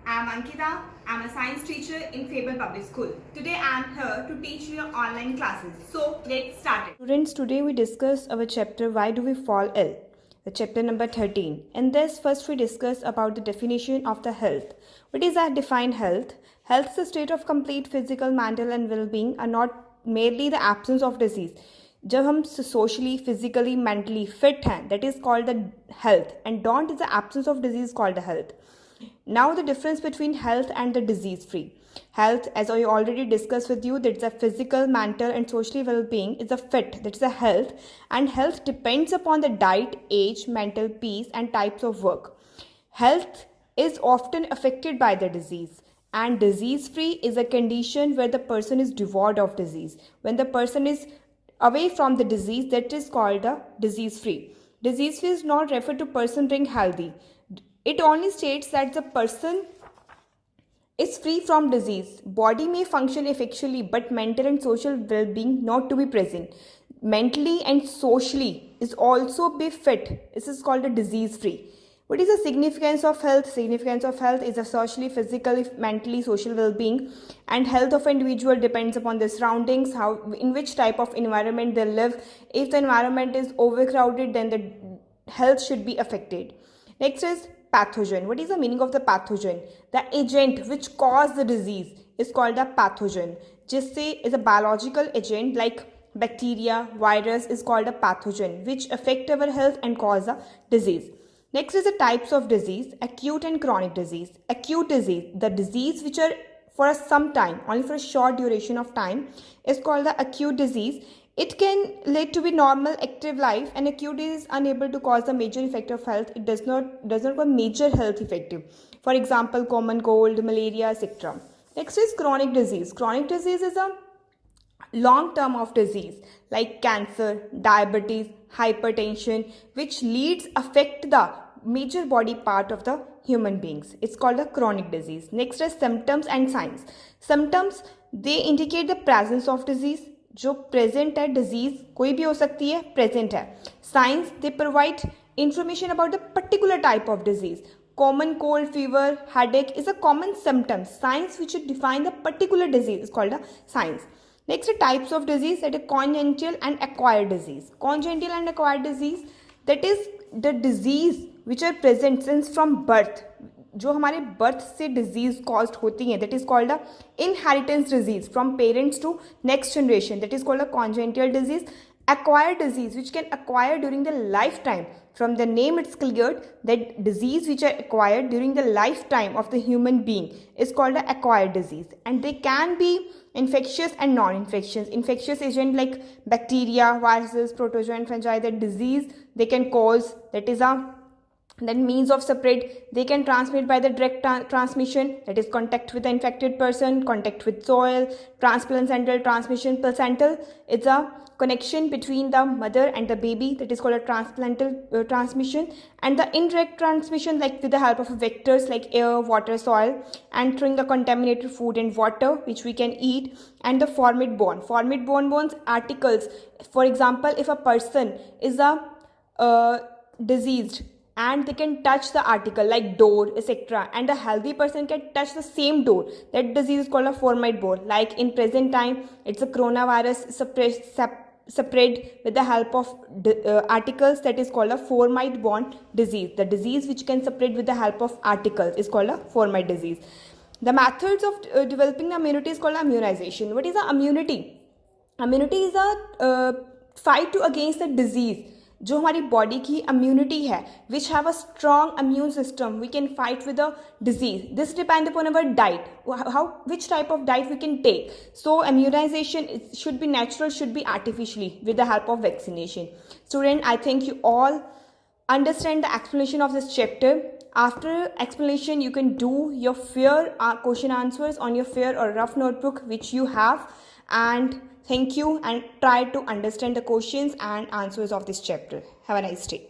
I'm Ankita. I'm a science teacher in Fable Public School. Today I'm here to teach you online classes. So let's start it. Students, today we discuss our chapter Why Do We Fall Ill? The chapter number 13. In this, first we discuss about the definition of the health. What is that defined health? Health is a state of complete physical, mental and well-being and not merely the absence of disease. जब हम socially, physically, mentally fit हैं, that is called the health, and don't is the absence of disease called the health. Now the difference between health and the disease free. Health, as I already discussed with you, that's a physical, mental and socially well-being is a fit, that's a health, and health depends upon the diet, age, mental peace and types of work. Health is often affected by the disease, and disease free is a condition where the person is devoid of disease. When the person is away from the disease, that is called the disease free. Disease free is not referred to person being healthy. It only states that the person is free from disease. Body may function effectively, but mental and social well-being not to be present. Mentally and socially is also be fit. This is called a disease free. What is the significance of health? Significance of health is a socially, physically, mentally, social well-being, and health of an individual depends upon the surroundings, how in which type of environment they live. If the environment is overcrowded, then the health should be affected. Next is pathogen. What is the meaning of the pathogen? The agent which cause the disease is called a pathogen. Just say is a biological agent like bacteria, virus is called a pathogen which affect our health and cause a disease. Next is the types of disease, acute and chronic disease. Acute disease, the disease which are for some time, only for a short duration of time, is called the acute disease. It can lead to be normal active life, and acute is unable to cause a major effect of health. It does not cause major health effective. For example, common cold, malaria, etc. Next is chronic disease. Chronic disease is a long term of disease like cancer, diabetes, hypertension, which leads affect the major body part of the human beings. It's called a chronic disease. Next is symptoms and signs. Symptoms, they indicate the presence of disease. जो present है disease कोई भी हो सकती है, present है. Science, they provide information about the particular type of disease. Common cold, fever, headache is a common symptom. Signs which define the particular disease is called a signs. Next, the types of disease, that is congenital and acquired disease. Congenital and acquired disease, that is the disease which are present since from birth. जो हमारे birth से disease caused होती हैं, that is called a inheritance disease from parents to next generation, that is called a congenital disease. Acquired disease which can acquire during the lifetime. From the name it's clear that disease which are acquired during the lifetime of the human being is called an acquired disease, and they can be infectious and non-infectious. Infectious agent like bacteria, viruses, protozoan, fungi, that disease they can cause, that is a then means of spread, they can transmit by the direct transmission, that is contact with the infected person, contact with soil, transplacental transmission. Placental, it's a connection between the mother and the baby, that is called a transplantal transmission. And the indirect transmission, like with the help of vectors like air, water, soil, entering the contaminated food and water which we can eat. And the formid bonds articles, for example, if a person is a diseased and they can touch the article like door, etc., and a healthy person can touch the same door, that disease is called a formid bone. Like in present time, it's a coronavirus spread with the help of articles, that is called a formid bone disease. The disease which can spread with the help of articles is called a formid disease. The methods of developing the immunity is called immunization. What is the immunity? Immunity is a fight to against the disease. जो हमारी body की immunity है, which have a strong immune system, we can fight with a disease. This depend upon our diet, how which type of diet we can take. So immunization should be natural, should be artificially with the help of vaccination. Student, I think you all understand the explanation of this chapter. After explanation, you can do your fair question answers on your fair or rough notebook which you have, and thank you, and try to understand the questions and answers of this chapter. Have a nice day.